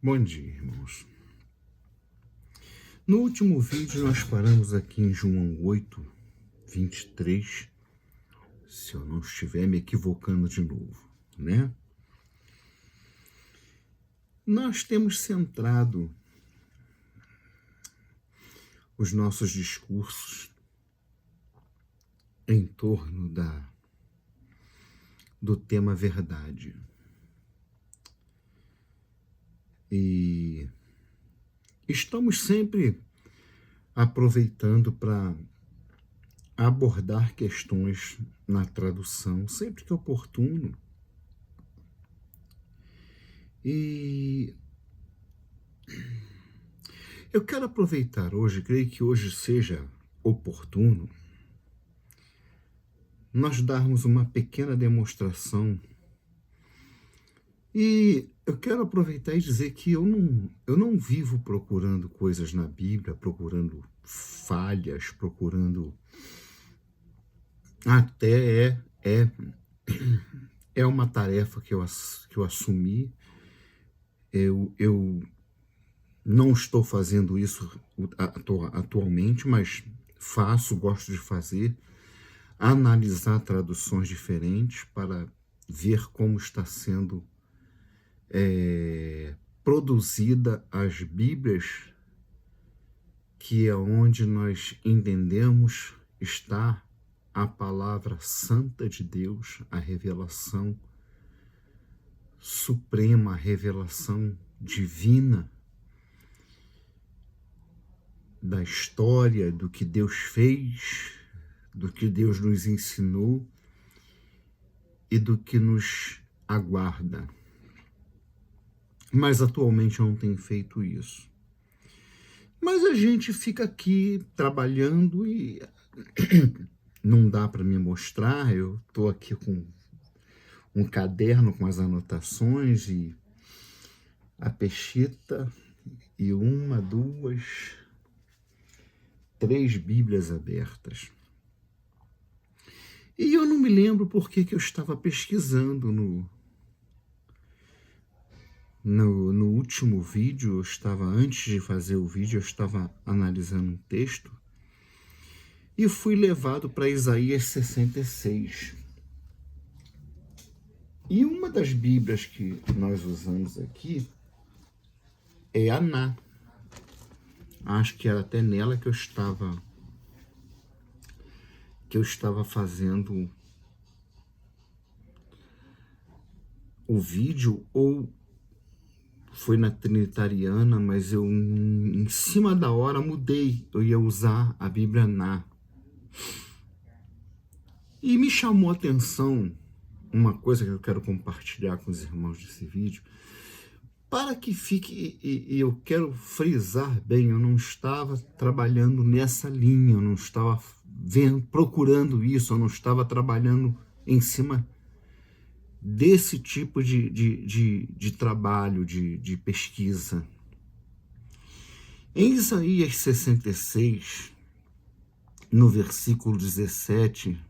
Bom dia, irmãos. No último vídeo nós paramos aqui em João 8, 23, se eu não estiver me equivocando de novo, né? Nós temos centrado os nossos discursos em torno do tema verdade. E estamos sempre aproveitando para abordar questões na tradução, sempre que oportuno. E eu quero aproveitar hoje, creio que hoje seja oportuno, nós darmos uma pequena demonstração. E eu quero aproveitar e dizer que eu não vivo procurando coisas na Bíblia, procurando falhas, procurando... Até é uma tarefa que eu assumi. Eu não estou fazendo isso atualmente, mas gosto de fazer, analisar traduções diferentes para ver como está sendo produzida as Bíblias, que é onde nós entendemos está a palavra santa de Deus, a revelação suprema, a revelação divina da história, do que Deus fez, do que Deus nos ensinou e do que nos aguarda. Mas atualmente eu não tenho feito isso. Mas a gente fica aqui trabalhando e não dá para me mostrar. Eu estou aqui com um caderno com as anotações e a pechita e 1, 2, 3 Bíblias abertas. E eu não me lembro por que eu estava pesquisando no último vídeo. Antes de fazer o vídeo, eu estava analisando um texto e fui levado para Isaías 66. E uma das Bíblias que nós usamos aqui é a Ná. Acho que era até nela que eu estava fazendo o vídeo, ou foi na Trinitariana, mas eu, em cima da hora, mudei. Eu ia usar a Bíblia Ná. E me chamou a atenção uma coisa que eu quero compartilhar com os irmãos desse vídeo, para que fique, e eu quero frisar bem, eu não estava trabalhando nessa linha, eu não estava procurando isso, eu não estava trabalhando em cima desse tipo de trabalho, de pesquisa. Em Isaías 66, no versículo 17,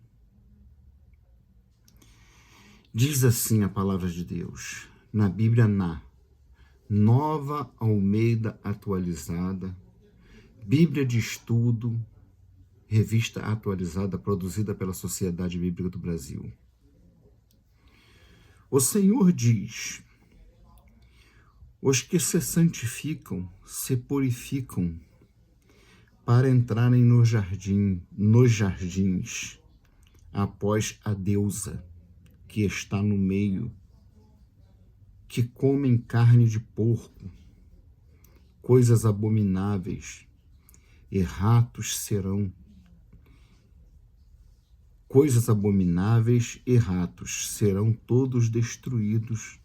diz assim a palavra de Deus, na Bíblia Ná, Nova Almeida Atualizada, Bíblia de Estudo, revista atualizada produzida pela Sociedade Bíblica do Brasil. O Senhor diz: os que se santificam se purificam para entrarem nos jardins, após a deusa que está no meio, que comem carne de porco, coisas abomináveis, e ratos serão. Coisas abomináveis e ratos serão todos destruídos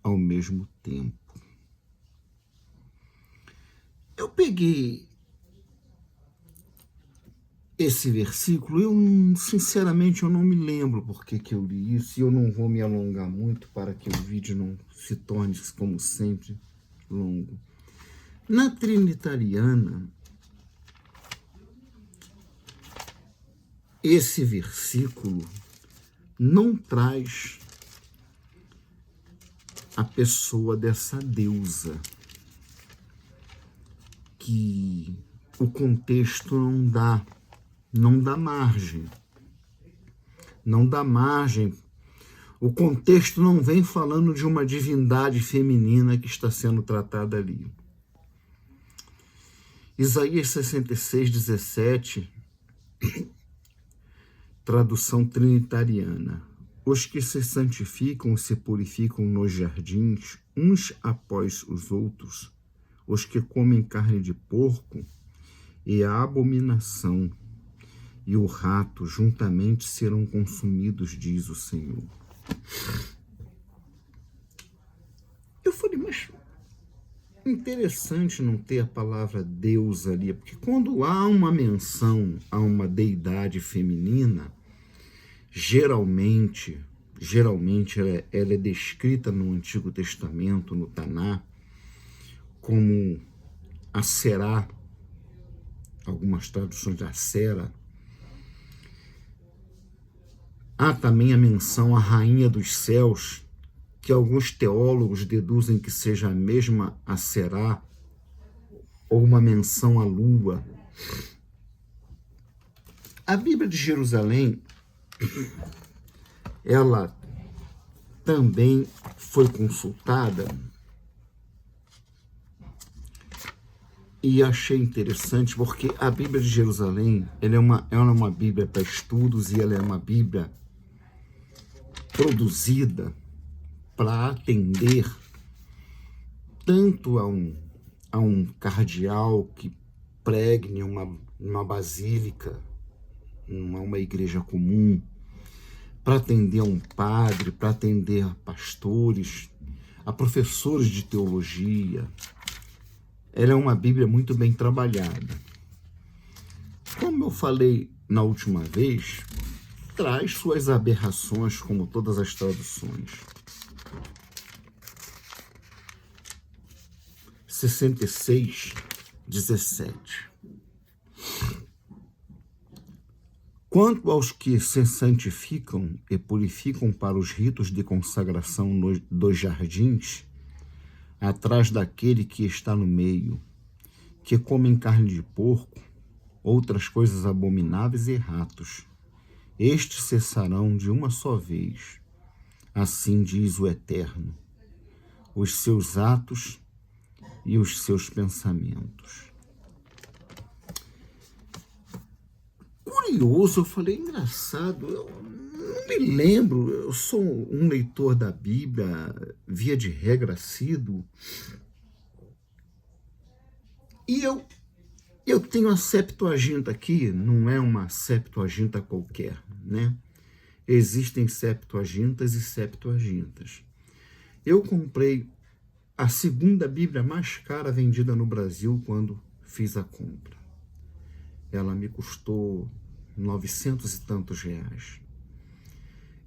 ao mesmo tempo. Eu peguei esse versículo, sinceramente eu não me lembro por que eu li isso, e eu não vou me alongar muito para que o vídeo não se torne, como sempre, longo. Na Trinitariana, esse versículo não traz a pessoa dessa deusa, que o contexto não dá margem. Não dá margem. O contexto não vem falando de uma divindade feminina que está sendo tratada ali. Isaías 66, 17, tradução trinitariana. Os que se santificam e se purificam nos jardins, uns após os outros, os que comem carne de porco, e a abominação e o rato juntamente serão consumidos, diz o Senhor. Eu falei, mas interessante não ter a palavra Deus ali, porque quando há uma menção a uma deidade feminina, geralmente ela é descrita no Antigo Testamento, no Taná, como a Será, algumas traduções da Sera. Há também a menção à Rainha dos Céus, que alguns teólogos deduzem que seja a mesma a Será, ou uma menção à Lua. A Bíblia de Jerusalém, ela também foi consultada e achei interessante, porque a Bíblia de Jerusalém ela é uma Bíblia para estudos e ela é uma Bíblia produzida para atender tanto a um cardeal que pregue uma basílica, uma igreja comum, para atender a um padre, para atender a pastores, a professores de teologia. Ela é uma Bíblia muito bem trabalhada. Como eu falei na última vez, traz suas aberrações, como todas as traduções. 66, 17. Quanto aos que se santificam e purificam para os ritos de consagração dos jardins, atrás daquele que está no meio, que comem carne de porco, outras coisas abomináveis e ratos, estes cessarão de uma só vez, assim diz o Eterno, os seus atos e os seus pensamentos. Curioso, eu falei, engraçado, eu não me lembro, eu sou um leitor da Bíblia, via de regra assíduo, e eu tenho a Septuaginta aqui, não é uma Septuaginta qualquer, né? Existem Septuagintas e Septuagintas. Eu comprei a segunda Bíblia mais cara vendida no Brasil quando fiz a compra. Ela me custou 900 e tantos reais.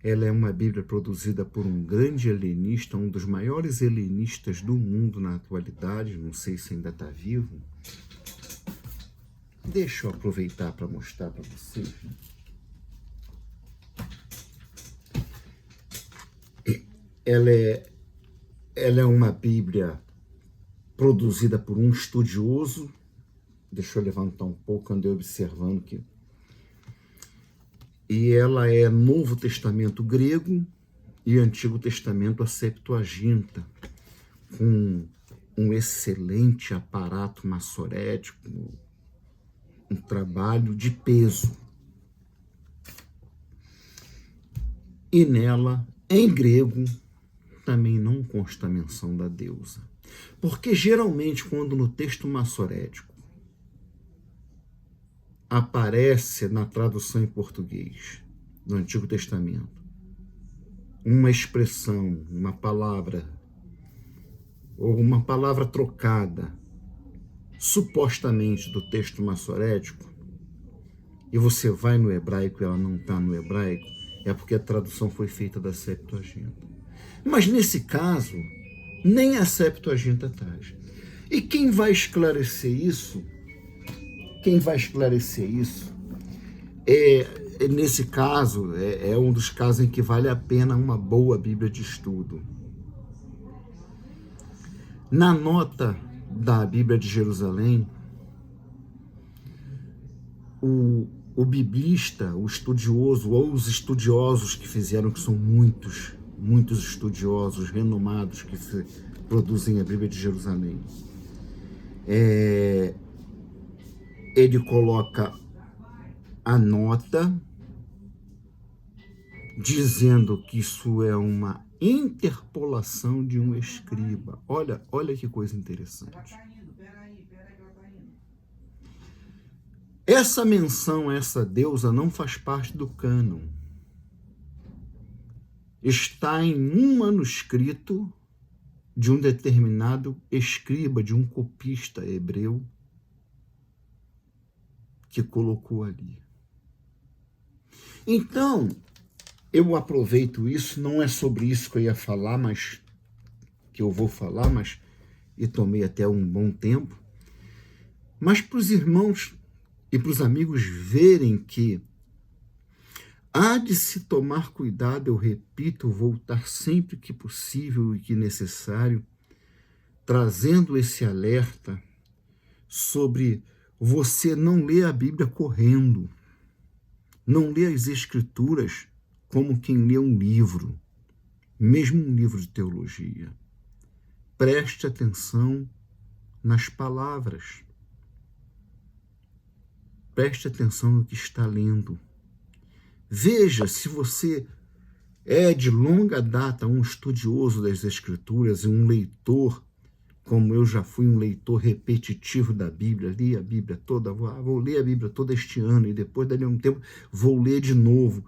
Ela é uma Bíblia produzida por um grande helenista, um dos maiores helenistas do mundo na atualidade, não sei se ainda está vivo. Deixa eu aproveitar para mostrar para vocês. Ela é uma Bíblia produzida por um estudioso. Deixa eu levantar um pouco, andei observando que. E ela é Novo Testamento grego e Antigo Testamento a Septuaginta, com um excelente aparato maçorético, um trabalho de peso. E nela, em grego, também não consta a menção da deusa. Porque geralmente, quando no texto maçorético aparece na tradução em português do Antigo Testamento uma expressão, uma palavra, ou uma palavra trocada, supostamente do texto maçorético, e você vai no hebraico e ela não está no hebraico, é porque a tradução foi feita da Septuaginta. Mas nesse caso, nem a Septuaginta traz. E quem vai esclarecer isso? Nesse caso, é um dos casos em que vale a pena uma boa Bíblia de estudo. Na nota da Bíblia de Jerusalém, o biblista, o estudioso, ou os estudiosos que fizeram, que são muitos estudiosos renomados que produzem a Bíblia de Jerusalém, ele coloca a nota dizendo que isso é uma interpolação de um escriba. Olha que coisa interessante. Essa menção a essa deusa não faz parte do cânon. Está em um manuscrito de um determinado escriba, de um copista hebreu, que colocou ali. Então, eu aproveito isso, não é sobre isso que eu ia falar, mas que eu vou falar, mas e tomei até um bom tempo, mas para os irmãos e para os amigos verem que há de se tomar cuidado, eu repito, voltar sempre que possível e que necessário, trazendo esse alerta sobre você não ler a Bíblia correndo, não ler as Escrituras como quem lê um livro, mesmo um livro de teologia. Preste atenção nas palavras. Preste atenção no que está lendo. Veja se você é de longa data um estudioso das Escrituras e um leitor, como eu já fui um leitor repetitivo da Bíblia, li a Bíblia toda, vou ler a Bíblia toda este ano e depois, dali a um tempo, vou ler de novo.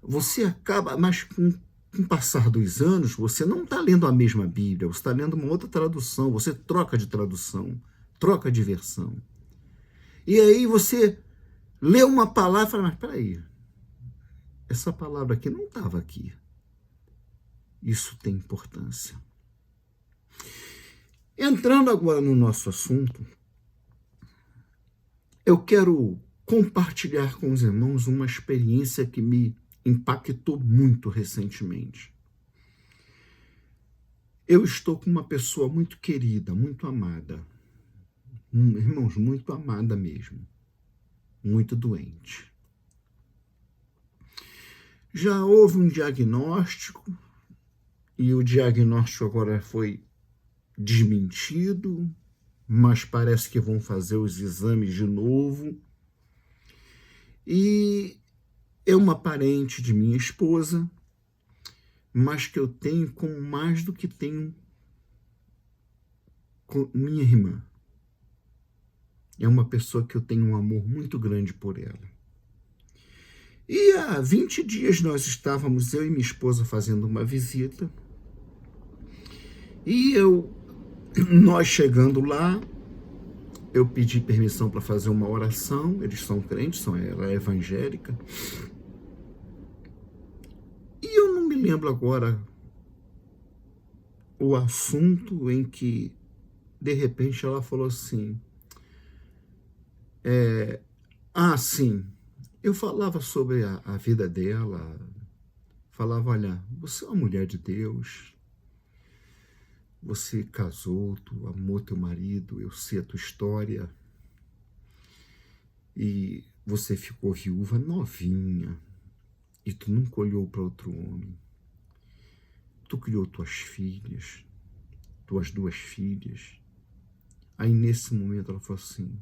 Você acaba, mas com o passar dos anos, você não está lendo a mesma Bíblia, você está lendo uma outra tradução, você troca de tradução, troca de versão. E aí você lê uma palavra e fala, mas peraí, essa palavra aqui não estava aqui. Isso tem importância. Entrando agora no nosso assunto, eu quero compartilhar com os irmãos uma experiência que me impactou muito recentemente. Eu estou com uma pessoa muito querida, muito amada. Irmãos, muito amada mesmo. Muito doente. Já houve um diagnóstico, e o diagnóstico agora foi desmentido, mas parece que vão fazer os exames de novo. E é uma parente de minha esposa, mas que eu tenho como mais do que tenho com minha irmã. É uma pessoa que eu tenho um amor muito grande por ela. E há 20 dias nós estávamos, eu e minha esposa, fazendo uma visita. E nós chegando lá, eu pedi permissão para fazer uma oração. Eles são crentes, ela é evangélica. E eu não me lembro agora o assunto em que, de repente, ela falou assim, sim, eu falava sobre a vida dela, falava, olha, você é uma mulher de Deus, você casou, tu amou teu marido, eu sei a tua história, e você ficou viúva novinha, e tu nunca olhou para outro homem. Tu criou tuas filhas, tuas 2 filhas. Aí nesse momento ela falou assim,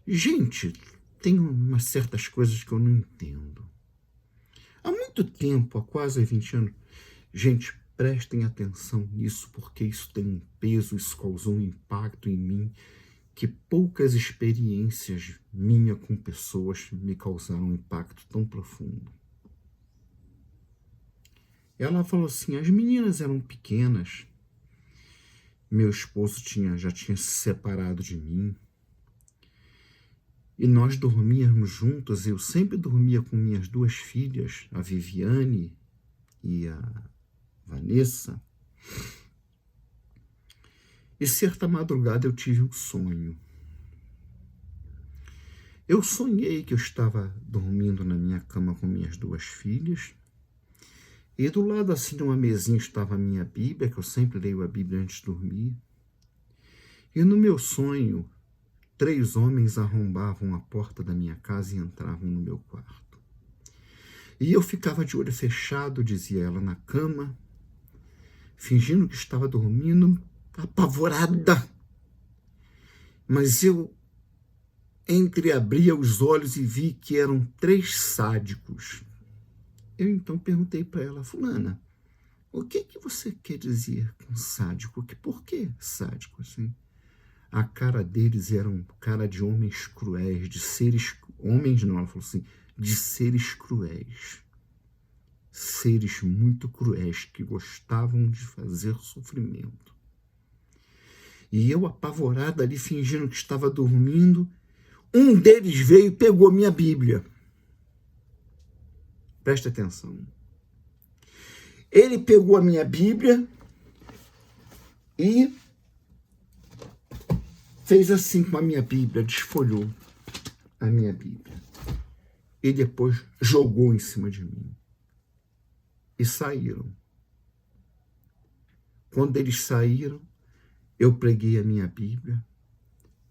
gente, tem umas certas coisas que eu não entendo. Há muito tempo, há quase 20 anos, gente, prestem atenção nisso, porque isso tem um peso, isso causou um impacto em mim, que poucas experiências minhas com pessoas me causaram um impacto tão profundo. Ela falou assim, as meninas eram pequenas, meu esposo já tinha se separado de mim, e nós dormíamos juntos, eu sempre dormia com minhas 2 filhas, a Viviane e a Vanessa. E certa madrugada eu tive um sonho. Eu sonhei que eu estava dormindo na minha cama com minhas 2 filhas, e do lado assim de uma mesinha estava a minha Bíblia, que eu sempre leio a Bíblia antes de dormir, E no meu sonho, 3 homens arrombavam a porta da minha casa e entravam no meu quarto. E eu ficava de olho fechado, dizia ela, na cama, fingindo que estava dormindo, apavorada. Mas eu entreabria os olhos e vi que eram 3 sádicos. Eu então perguntei para ela, fulana, o que você quer dizer com sádico? Por que sádico assim? A cara deles era cara de homens cruéis, de seres... Homens não, ela falou assim, de seres cruéis. Seres muito cruéis que gostavam de fazer sofrimento. E eu, apavorada ali, fingindo que estava dormindo, um deles veio e pegou minha Bíblia. Presta atenção. Ele pegou a minha Bíblia e fez assim com a minha Bíblia, desfolhou a minha Bíblia. E depois jogou em cima de mim. E saíram. Quando eles saíram, eu preguei a minha Bíblia.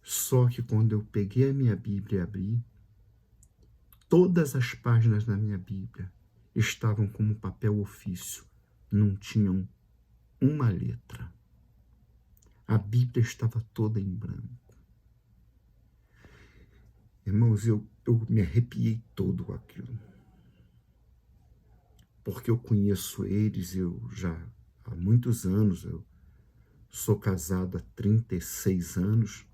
Só que quando eu peguei a minha Bíblia e abri, todas as páginas da minha Bíblia estavam como papel ofício, não tinham uma letra. A Bíblia estava toda em branco. Irmãos, eu me arrepiei todo com aquilo. Porque eu conheço eles, eu já há muitos anos, eu sou casado há 36 anos,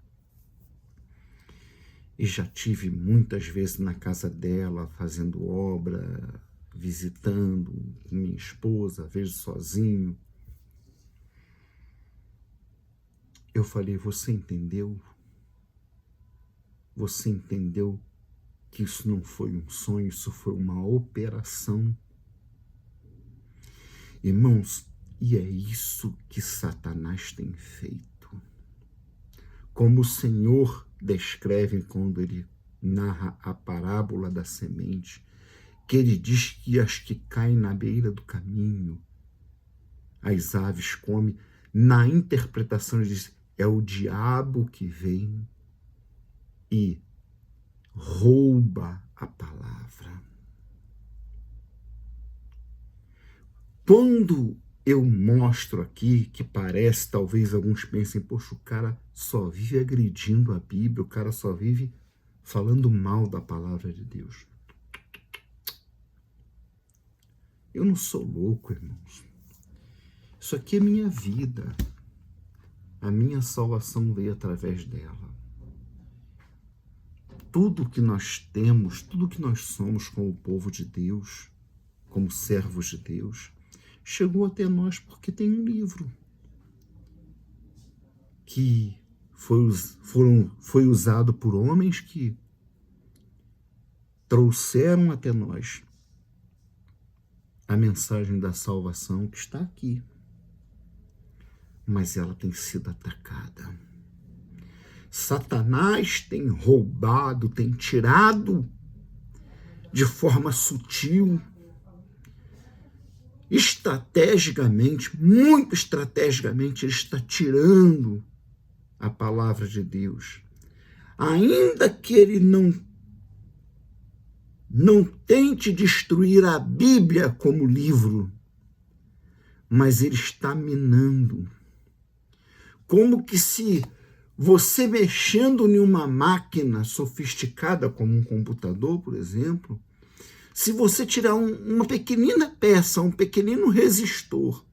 e já tive muitas vezes na casa dela, fazendo obra, visitando com minha esposa, às vezes sozinho. Eu falei, você entendeu? Você entendeu que isso não foi um sonho, isso foi uma operação? Irmãos, e é isso que Satanás tem feito. Como o Senhor descreve quando ele narra a parábola da semente, que ele diz que as que caem na beira do caminho, as aves comem. Na interpretação ele diz, é o diabo que vem e rouba a palavra. Quando eu mostro aqui, que parece, talvez alguns pensem, poxa, o cara só vive agredindo a Bíblia, o cara só vive falando mal da palavra de Deus. Eu não sou louco, irmãos. Isso aqui é minha vida. A minha salvação veio através dela. Tudo que nós temos, tudo que nós somos como povo de Deus, como servos de Deus, chegou até nós porque tem um livro que foi usado por homens que trouxeram até nós a mensagem da salvação que está aqui. Mas ela tem sido atacada. Satanás tem roubado, tem tirado de forma sutil, estrategicamente, muito estrategicamente, ele está tirando a palavra de Deus. Ainda que ele não tente destruir a Bíblia como livro, mas ele está minando. Como que se você mexendo em uma máquina sofisticada, como um computador, por exemplo, se você tirar uma pequenina peça, um pequenino resistor,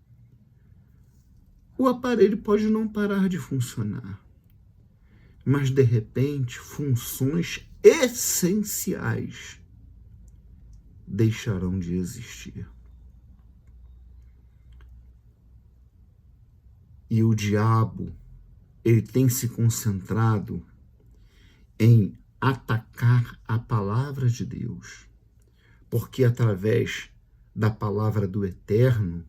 o aparelho pode não parar de funcionar. Mas, de repente, funções essenciais deixarão de existir. E o diabo, ele tem se concentrado em atacar a palavra de Deus, porque através da palavra do Eterno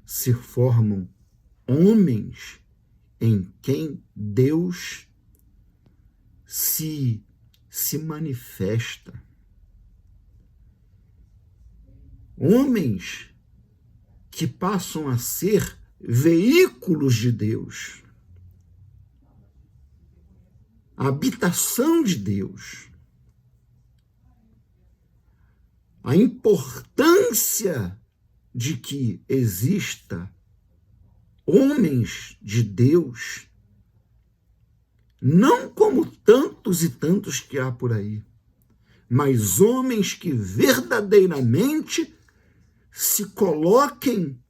se formam homens em quem Deus se manifesta. Homens que passam a ser veículos de Deus. a habitação de Deus, a importância de que exista homens de Deus, não como tantos e tantos que há por aí, mas homens que verdadeiramente se coloquem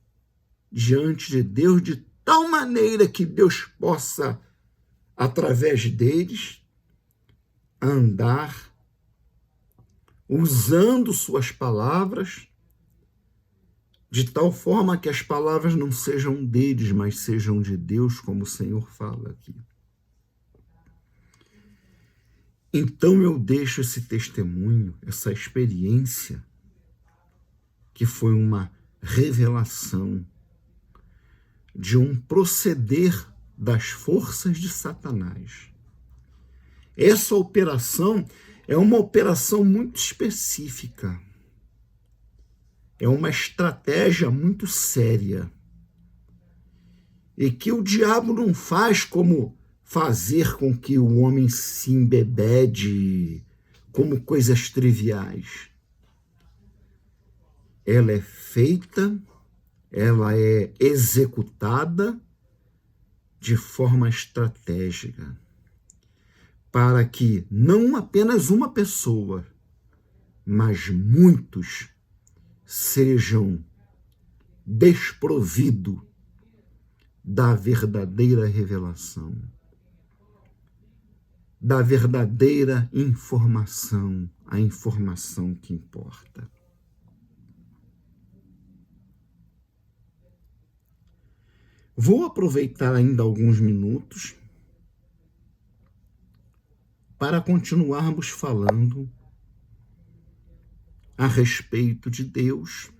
diante de Deus de tal maneira que Deus possa, através deles, andar usando suas palavras, de tal forma que as palavras não sejam deles, mas sejam de Deus, como o Senhor fala aqui. Então eu deixo esse testemunho, essa experiência, que foi uma revelação de um proceder das forças de Satanás. Essa operação é uma operação muito específica. É uma estratégia muito séria. E que o diabo não faz como fazer com que o homem se embebede como coisas triviais. Ela é feita, ela é executada de forma estratégica, para que não apenas uma pessoa, mas muitos sejam desprovidos da verdadeira revelação, da verdadeira informação, a informação que importa. Vou aproveitar ainda alguns minutos para continuarmos falando a respeito de Deus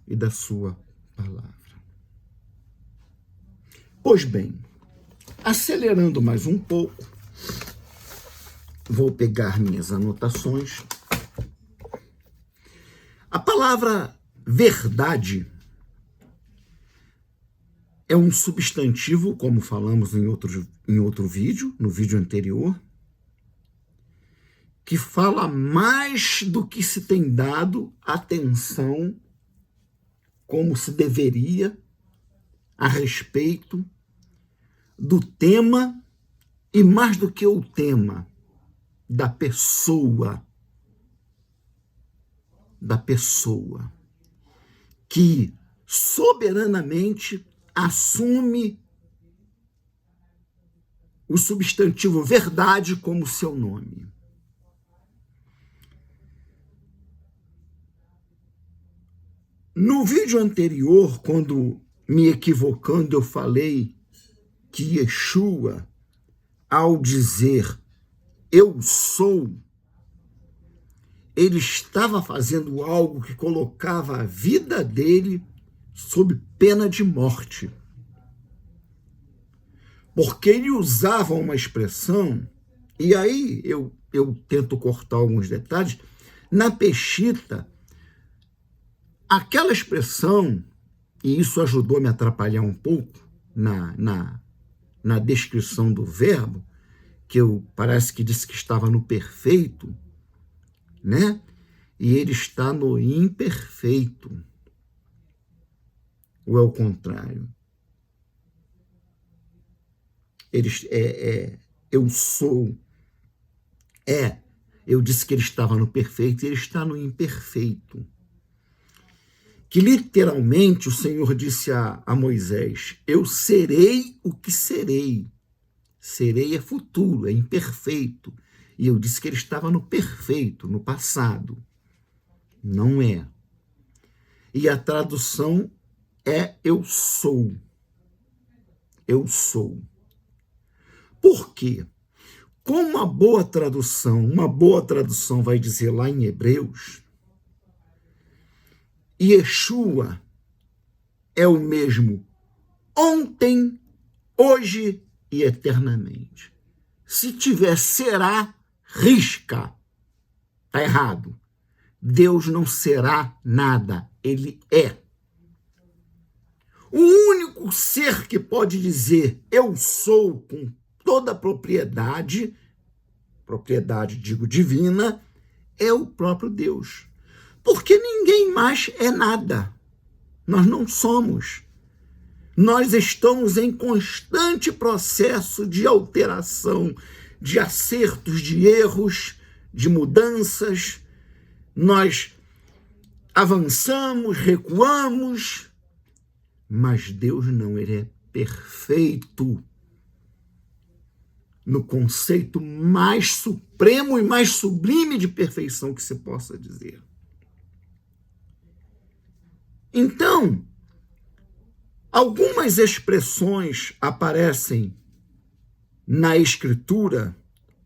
e da sua palavra. Pois bem, acelerando mais um pouco, vou pegar minhas anotações. A palavra verdade é um substantivo, como falamos em outro vídeo, no vídeo anterior, que fala mais do que se tem dado atenção, como se deveria, a respeito do tema, e mais do que o tema, da pessoa, que soberanamente assume o substantivo verdade como seu nome. No vídeo anterior, quando me equivocando, eu falei que Yeshua, ao dizer eu sou, ele estava fazendo algo que colocava a vida dele sob pena de morte. Porque ele usava uma expressão, e aí eu tento cortar alguns detalhes, na Peshita, aquela expressão, e isso ajudou a me atrapalhar um pouco na descrição do verbo, que eu parece que disse que estava no perfeito, né? E ele está no imperfeito. Ou é o contrário? Eu sou. Eu disse que ele estava no perfeito e ele está no imperfeito. Que literalmente o Senhor disse a Moisés, eu serei o que serei. Serei é futuro, é imperfeito. E eu disse que ele estava no perfeito, no passado. Não é. E a tradução é eu sou. Eu sou. Por quê? Como uma boa tradução vai dizer lá em Hebreus, Yeshua é o mesmo ontem, hoje e eternamente. Se tiver será, risca. Está errado. Deus não será nada, ele é. O único ser que pode dizer eu sou com toda propriedade digo divina, é o próprio Deus. Porque ninguém mais é nada. Nós não somos. Nós estamos em constante processo de alteração, de acertos, de erros, de mudanças. Nós avançamos, recuamos, mas Deus não, ele é perfeito no conceito mais supremo e mais sublime de perfeição que se possa dizer. Então, algumas expressões aparecem na Escritura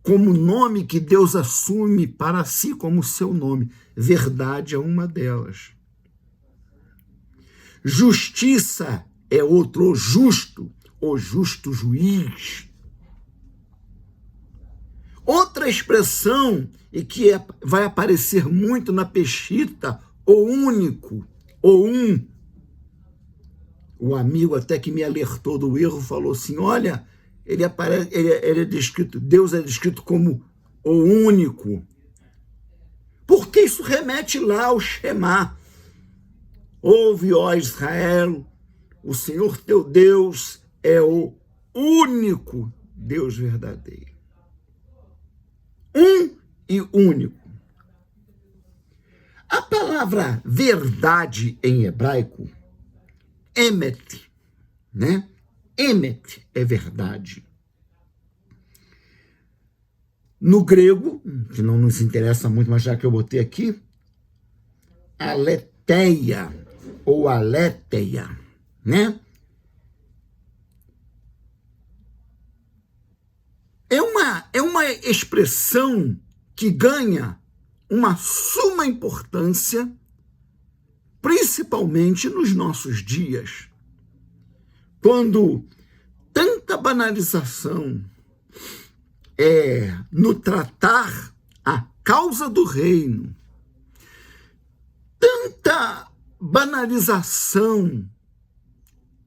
como nome que Deus assume para si como seu nome. Verdade é uma delas. Justiça é outro, o justo juiz. Outra expressão, e que vai aparecer muito na Peshitta, o único, o um. O amigo até que me alertou do erro falou assim, olha, ele é descrito, Deus é descrito como o único. Porque isso remete lá ao Shema. Ouve, ó Israel, o Senhor teu Deus é o único Deus verdadeiro. Um e único. A palavra verdade em hebraico, emet, né? Emet é verdade. No grego, que não nos interessa muito, mas já que eu botei aqui, aletheia ou aletheia, né? É uma expressão que ganha uma suma importância, principalmente nos nossos dias, quando tanta banalização no tratar a causa do reino, tanta banalização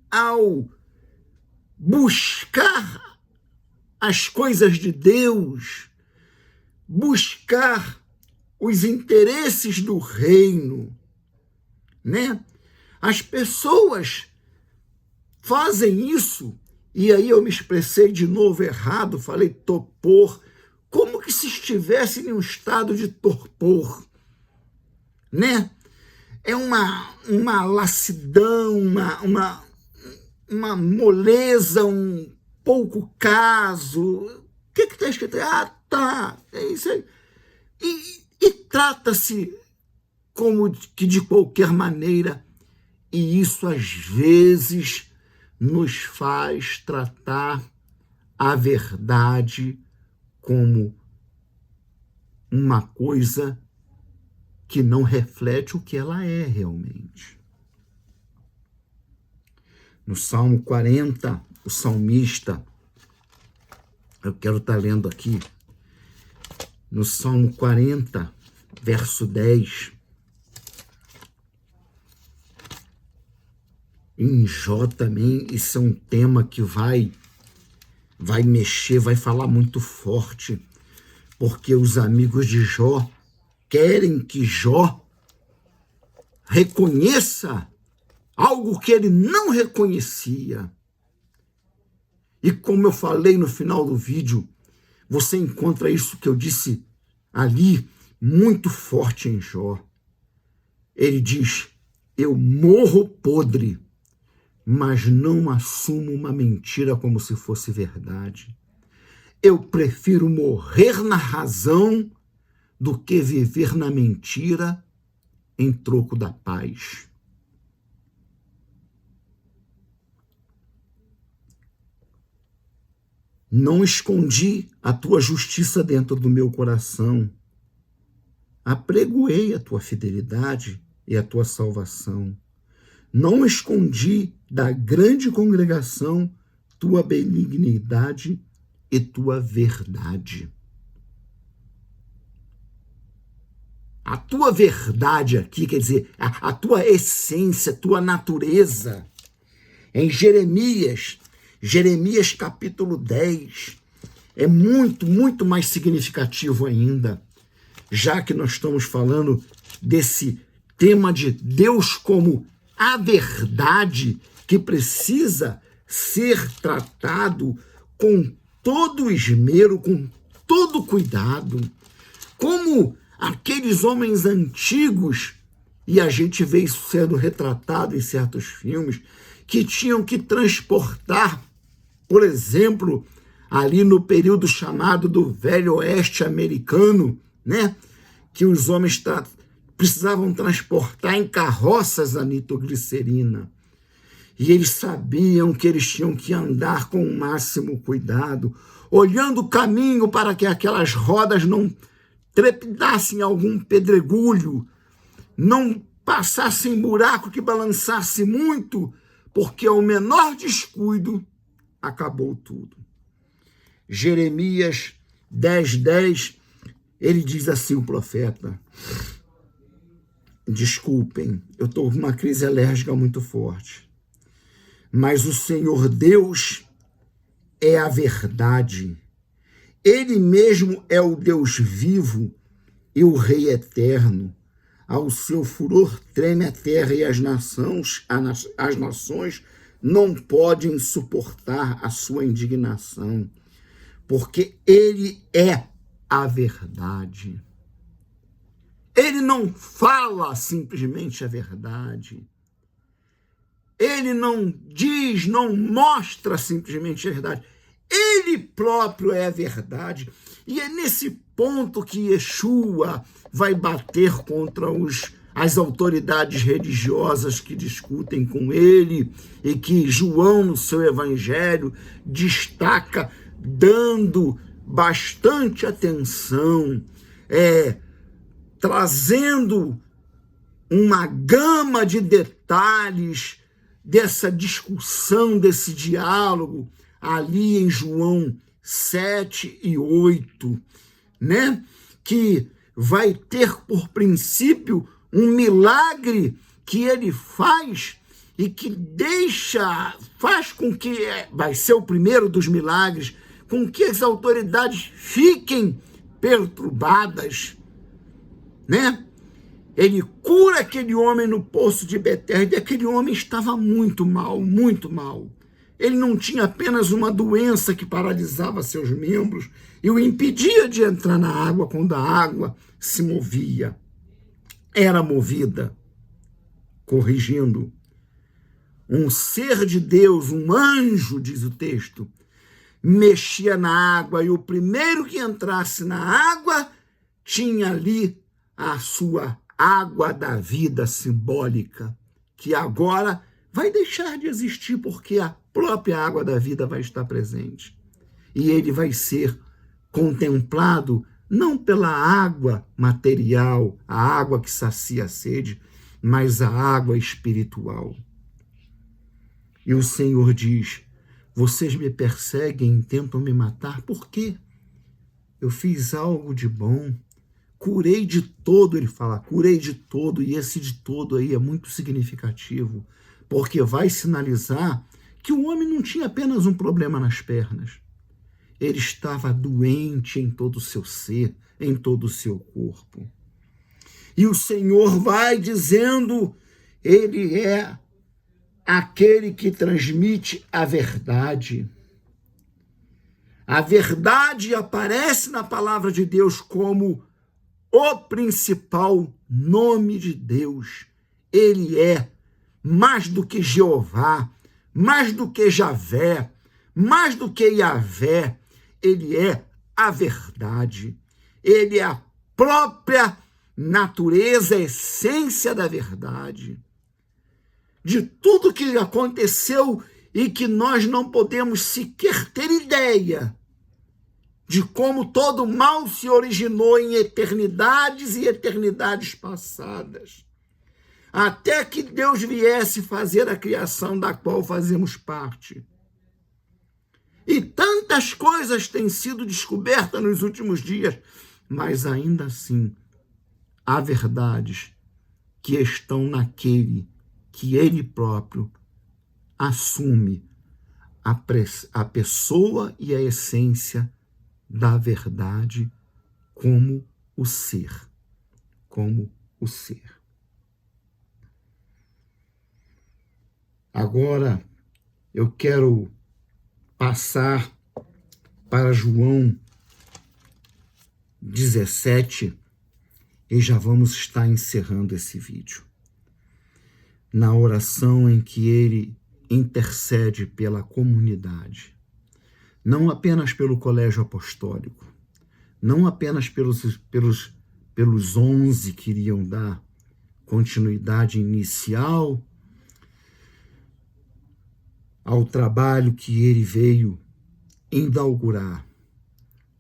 ao buscar as coisas de Deus, buscar os interesses do reino, né? As pessoas fazem isso, e aí eu me expressei de novo errado, falei torpor, como que se estivesse em um estado de torpor, né? É uma lassidão, uma moleza, um pouco caso. O que está escrito? Ah, tá, é isso aí. E trata-se como que de qualquer maneira, e isso às vezes nos faz tratar a verdade como uma coisa que não reflete o que ela é realmente. No Salmo 40, o salmista, eu quero estar lendo aqui, no Salmo 40, verso 10, em Jó também, isso é um tema que vai mexer, vai falar muito forte, porque os amigos de Jó querem que Jó reconheça algo que ele não reconhecia. E como eu falei no final do vídeo, você encontra isso que eu disse ali, muito forte em Jó. Ele diz, eu morro podre, mas não assumo uma mentira como se fosse verdade. Eu prefiro morrer na razão do que viver na mentira em troco da paz. Não escondi a tua justiça dentro do meu coração. Apregoei a tua fidelidade e a tua salvação. Não escondi da grande congregação tua benignidade e tua verdade. A tua verdade aqui, quer dizer, a tua essência, a tua natureza. Em Jeremias capítulo 10, é muito, muito mais significativo ainda, já que nós estamos falando desse tema de Deus como a verdade que precisa ser tratado com todo esmero, com todo cuidado, como aqueles homens antigos, e a gente vê isso sendo retratado em certos filmes, que tinham que transportar, por exemplo, ali no período chamado do Velho Oeste americano, né, que os homens precisavam transportar em carroças a nitroglicerina. E eles sabiam que eles tinham que andar com o máximo cuidado, olhando o caminho para que aquelas rodas não trepidassem em algum pedregulho, não passassem buraco que balançasse muito, porque ao menor descuido acabou tudo. Jeremias 10:10, ele diz assim, o profeta: desculpem, eu estou com uma crise alérgica muito forte, mas o Senhor Deus é a verdade. Ele mesmo é o Deus vivo e o Rei eterno. Ao seu furor treme a terra e as nações não podem suportar a sua indignação, porque ele é a verdade. Ele não fala simplesmente a verdade. Ele não diz, não mostra simplesmente a verdade. Ele próprio é a verdade. E é nesse ponto que Yeshua vai bater contra as autoridades religiosas que discutem com ele, e que João, no seu evangelho, destaca, dando bastante atenção, trazendo uma gama de detalhes dessa discussão, desse diálogo, ali em João 7 e 8, né? Que vai ter por princípio um milagre que ele faz e que faz com que, vai ser o primeiro dos milagres, com que as autoridades fiquem perturbadas, né? Ele cura aquele homem no poço de Betesda, e aquele homem estava muito mal, muito mal. Ele não tinha apenas uma doença que paralisava seus membros e o impedia de entrar na água quando a água se movia. Era movida, corrigindo. Um ser de Deus, um anjo, diz o texto, mexia na água, e o primeiro que entrasse na água tinha ali a sua água da vida simbólica, que agora vai deixar de existir, porque a própria água da vida vai estar presente. E ele vai ser contemplado não pela água material, a água que sacia a sede, mas a água espiritual. E o Senhor diz: vocês me perseguem e tentam me matar, por quê? Eu fiz algo de bom, curei de todo, ele fala, curei de todo, e esse de todo aí é muito significativo, porque vai sinalizar que o homem não tinha apenas um problema nas pernas, ele estava doente em todo o seu ser, em todo o seu corpo. E o Senhor vai dizendo, ele é aquele que transmite a verdade. A verdade aparece na palavra de Deus como o principal nome de Deus. Ele é mais do que Jeová, mais do que Javé, mais do que Yavé. Ele é a verdade. Ele é a própria natureza, a essência da verdade. De tudo que aconteceu e que nós não podemos sequer ter ideia de como todo mal se originou em eternidades e eternidades passadas, até que Deus viesse fazer a criação da qual fazemos parte. E tantas coisas têm sido descobertas nos últimos dias, mas ainda assim há verdades que estão naquele que ele próprio assume a pessoa e a essência da verdade como o ser. Como o ser. Agora, eu quero passar para João 17 e já vamos estar encerrando esse vídeo. Na oração em que ele intercede pela comunidade, não apenas pelo colégio apostólico, não apenas pelos 11 que iriam dar continuidade inicial ao trabalho que ele veio inaugurar,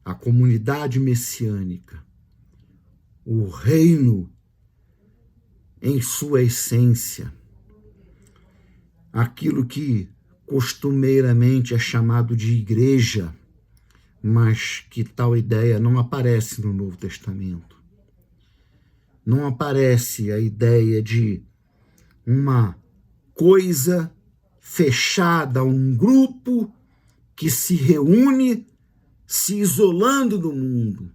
a comunidade messiânica, o reino em sua essência, aquilo que costumeiramente é chamado de igreja, mas que tal ideia não aparece no Novo Testamento. Não aparece a ideia de uma coisa fechada, um grupo que se reúne se isolando do mundo.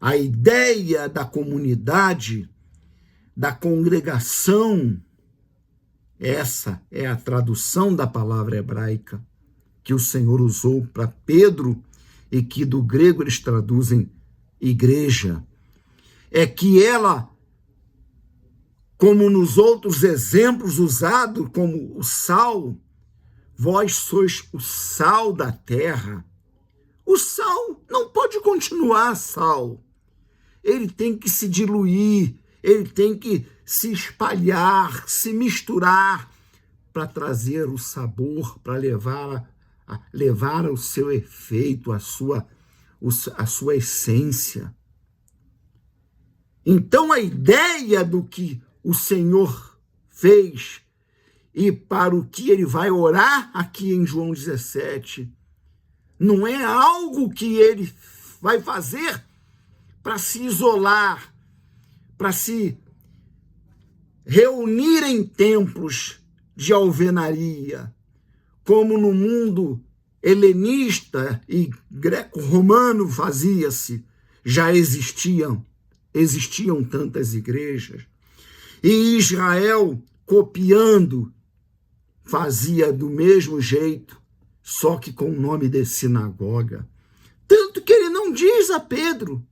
A ideia da comunidade, da congregação, essa é a tradução da palavra hebraica que o Senhor usou para Pedro e que do grego eles traduzem igreja. É que ela, como nos outros exemplos usados, como o sal, vós sois o sal da terra. O sal não pode continuar sal. Ele tem que se diluir, ele tem que se espalhar, se misturar para trazer o sabor, para levar ao seu efeito, a sua essência. Então a ideia do que o Senhor fez e para o que ele vai orar aqui em João 17, não é algo que ele vai fazer para se isolar, para se reunir em templos de alvenaria, como no mundo helenista e greco-romano fazia-se, já existiam tantas igrejas. E Israel, copiando, fazia do mesmo jeito, só que com o nome de sinagoga. Tanto que ele não diz a Pedro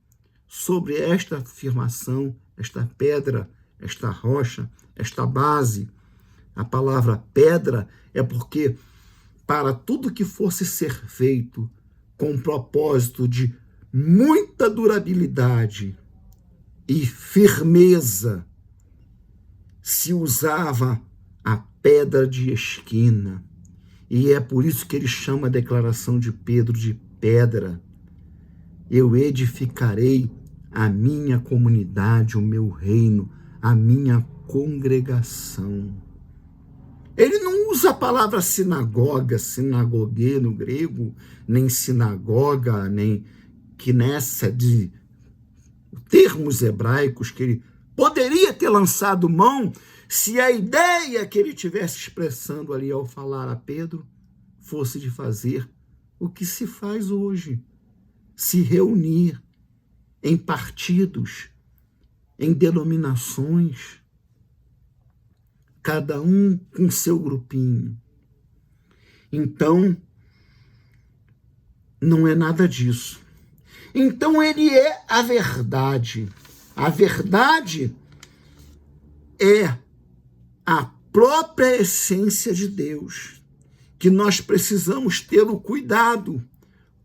sobre esta afirmação, esta pedra, esta rocha, esta base. A palavra pedra é porque para tudo que fosse ser feito com propósito de muita durabilidade e firmeza, se usava a pedra de esquina. E é por isso que ele chama a declaração de Pedro de pedra. Eu edificarei a minha comunidade, o meu reino, a minha congregação. Ele não usa a palavra sinagoga, sinagogue no grego, nem sinagoga, nem nessa de termos hebraicos que ele poderia ter lançado mão se a ideia que ele estivesse expressando ali ao falar a Pedro fosse de fazer o que se faz hoje, se reunir em partidos, em denominações, cada um com seu grupinho. Então, não é nada disso. Então, ele é a verdade. A verdade é a própria essência de Deus, que nós precisamos ter o cuidado,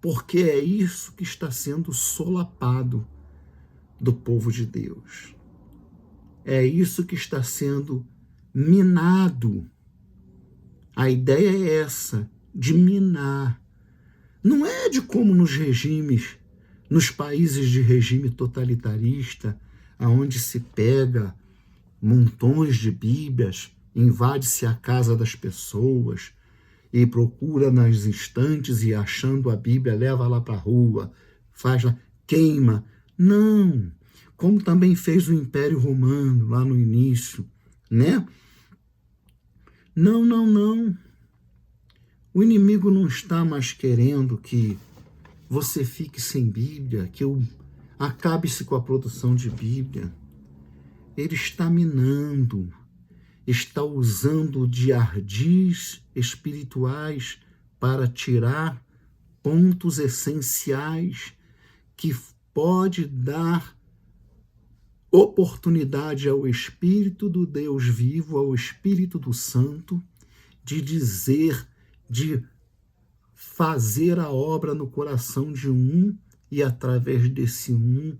porque é isso que está sendo solapado do povo de Deus. É isso que está sendo minado. A ideia é essa, de minar. Não é de como nos regimes, nos países de regime totalitarista, aonde se pega montões de Bíblias, invade-se a casa das pessoas e procura nas estantes e achando a Bíblia, leva lá para a rua, faz lá, queima. Não, como também fez o Império Romano lá no início, né? Não. O inimigo não está mais querendo que você fique sem Bíblia, que eu acabe-se com a produção de Bíblia. Ele está minando, está usando de ardis espirituais para tirar pontos essenciais que pode dar oportunidade ao Espírito do Deus vivo, ao Espírito do Santo, de dizer, de fazer a obra no coração de um e, através desse um,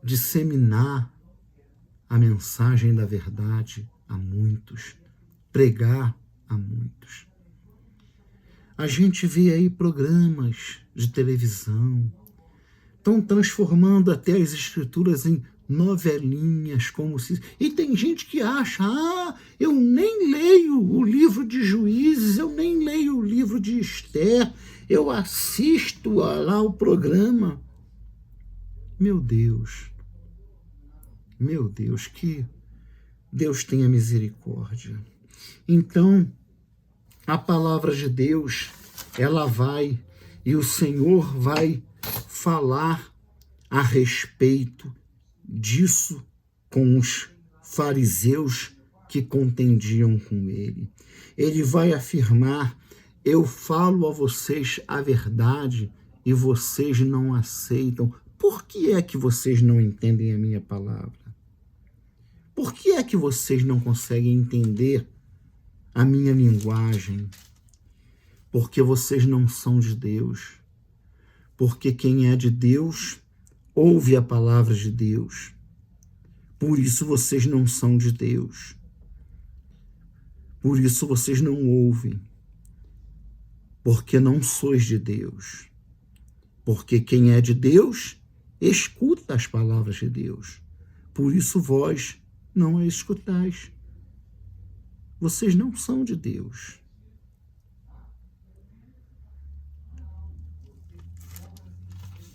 disseminar a mensagem da verdade a muitos, pregar a muitos. A gente vê aí programas de televisão, estão transformando até as escrituras em novelinhas, como se... E tem gente que acha, eu nem leio o livro de Juízes, eu nem leio o livro de Esther, eu assisto lá o programa. Meu Deus, que Deus tenha misericórdia. Então, a palavra de Deus, ela vai, e o Senhor vai falar a respeito disso com os fariseus que contendiam com ele. Ele vai afirmar: eu falo a vocês a verdade e vocês não aceitam. Por que é que vocês não entendem a minha palavra? Por que é que vocês não conseguem entender a minha linguagem? Porque vocês não são de Deus. Porque quem é de Deus ouve a palavra de Deus. Por isso vocês não são de Deus. Por isso vocês não ouvem. Porque não sois de Deus. Porque quem é de Deus escuta as palavras de Deus. Por isso vós não a escutais. Vocês não são de Deus.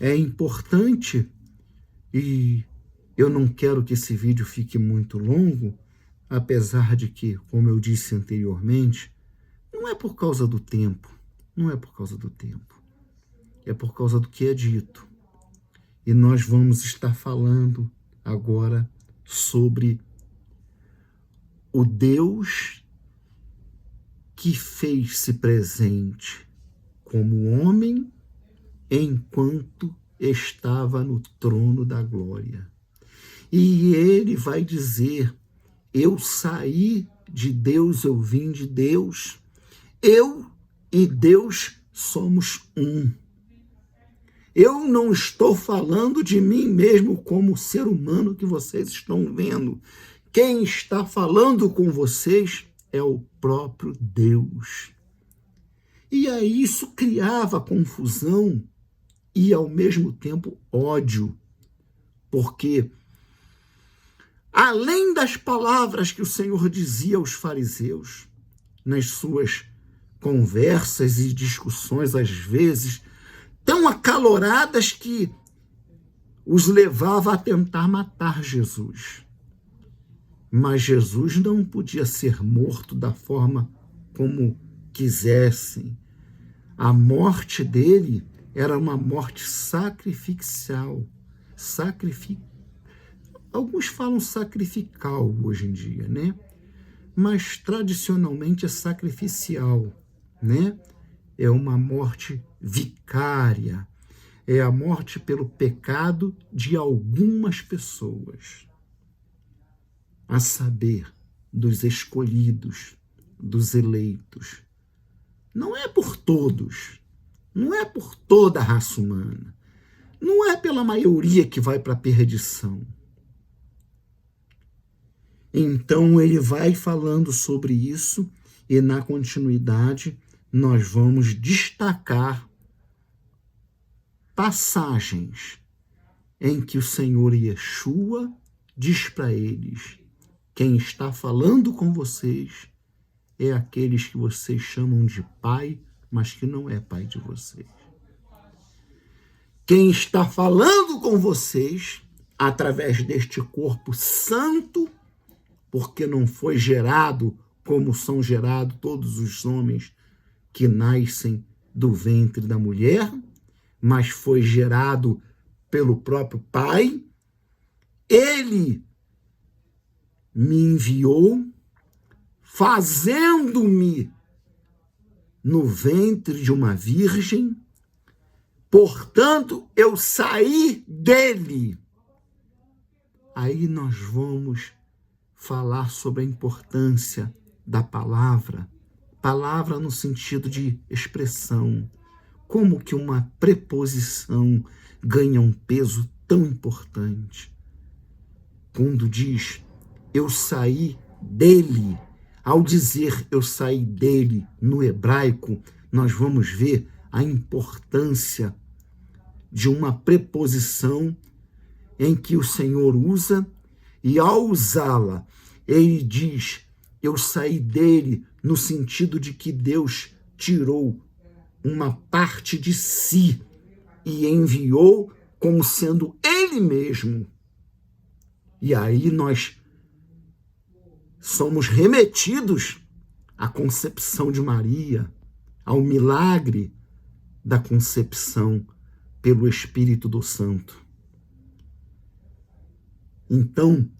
É importante, e eu não quero que esse vídeo fique muito longo, apesar de que, como eu disse anteriormente, não é por causa do tempo, é por causa do que é dito. E nós vamos estar falando agora sobre o Deus que fez-se presente como homem enquanto estava no trono da glória. E ele vai dizer: eu saí de Deus, eu vim de Deus, eu e Deus somos um. Eu não estou falando de mim mesmo como ser humano que vocês estão vendo. Quem está falando com vocês é o próprio Deus. E aí isso criava confusão e, ao mesmo tempo, ódio. Porque, além das palavras que o Senhor dizia aos fariseus, nas suas conversas e discussões, às vezes, tão acaloradas que os levava a tentar matar Jesus. Mas Jesus não podia ser morto da forma como quisessem. A morte dele era uma morte sacrificial. Alguns falam sacrificial hoje em dia, né? Mas tradicionalmente é sacrificial, né? É uma morte vicária. É a morte pelo pecado de algumas pessoas. A saber, dos escolhidos, dos eleitos. Não é por todos, não é por toda a raça humana, não é pela maioria que vai para a perdição. Então ele vai falando sobre isso e, na continuidade, nós vamos destacar passagens em que o Senhor Yeshua diz para eles: quem está falando com vocês é aqueles que vocês chamam de pai, mas que não é pai de vocês. Quem está falando com vocês, através deste corpo santo, porque não foi gerado como são gerados todos os homens que nascem do ventre da mulher, mas foi gerado pelo próprio Pai. Ele me enviou, fazendo-me no ventre de uma virgem, portanto, eu saí dele. Aí nós vamos falar sobre a importância da palavra, palavra no sentido de expressão, como que uma preposição ganha um peso tão importante. Quando diz, eu saí dele, ao dizer eu saí dele no hebraico, nós vamos ver a importância de uma preposição em que o Senhor usa, e ao usá-la, ele diz, eu saí dele, no sentido de que Deus tirou uma parte de si e enviou como sendo ele mesmo. E aí nós somos remetidos à concepção de Maria, ao milagre da concepção pelo Espírito do Santo. Então,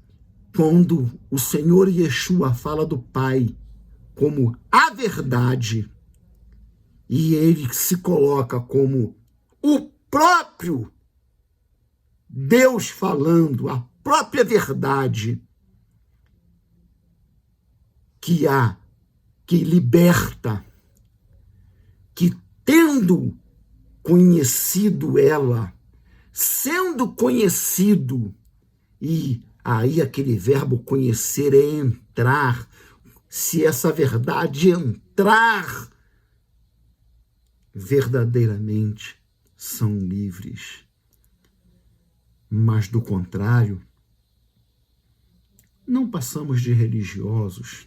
quando o Senhor Yeshua fala do Pai como a verdade, e ele se coloca como o próprio Deus falando, a própria verdade que liberta, que tendo conhecido ela, sendo conhecido, e aí aquele verbo conhecer é entrar, se essa verdade entrar, verdadeiramente são livres. Mas do contrário, não passamos de religiosos,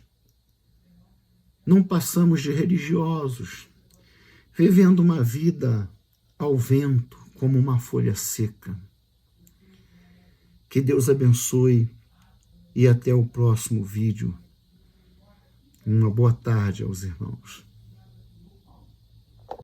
vivendo uma vida ao vento, como uma folha seca. Que Deus abençoe e até o próximo vídeo. Uma boa tarde aos irmãos.